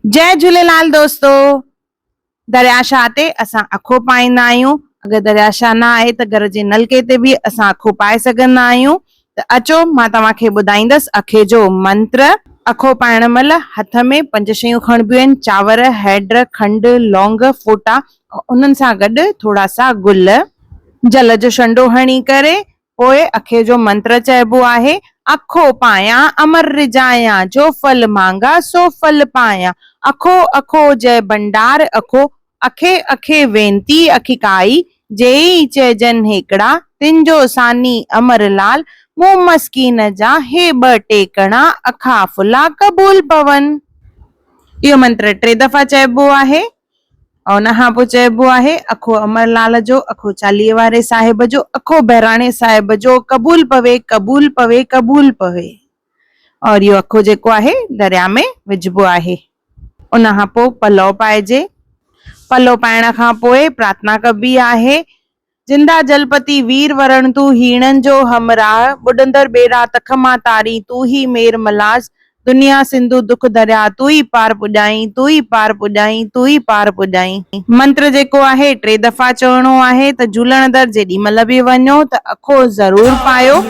जय झूलेलाल दोस्तों। दरियाशाह ते असां अखो पाईंदा आहियूं। अगर दरियाशाह न आहे त घर जे नलके ते भी असां अखो पाए सघंदा आहियूं। त अचो मां तव्हांखे ॿुधाईंदसि अखे जो मंत्र। अखो पाइण महिल हथ में 5 शयूं खणबियूं आहिनि। चांवर, हैड, खंड, लौंग, फोटा, उन्हनि सां गॾु थोड़ा सा गुल। जल जो छंडो हणी करे पोइ अखे जो मंत्र चइबो आहे। अखो पाया अमर रिजाया, जो फल मांगा सो फल पाया। अखो अखो जय भंडार अखो, अखे अखे वेंती अखिकाई। जेई चइजन हेकड़ा, तिन जो सानी अमर लाल। मुंह मस्कीन जा हे 2 टेकड़ा, अखा फुला कबूल पवन। इहो मंत्र 3 दफ़ा चइबो आहे। और उनखां पोइ चइबो आहे अखो अमरलाल जो, अखो चालीहे वारे साहिब जो, अखो बहिराणे साहिब जो, कबूल पवे कबूल पवे कबूल पवे। और इहो अखो जेको आहे दरिया में विझबो आहे। उनखां पोइ पलव पाइजे। पलव पाइण खां पोइ प्रार्थना कबी आहे। जिंदा जलपति वीर वरण तू हीणन जो हमराह, बुडंदर बेड़ा तख मां तारी तू ही मेर मलाज। दुनिया सिंधु दुख दरिया तू ही पार पुॼाई, तू ही पार पुॼाई, तू ही पार पुॼाई। मंत्र जेको आहे 3 दफ़ा चवणो आहे। त झूलण दर जेॾी महिल बि वञो त अखो ज़रूर पायो।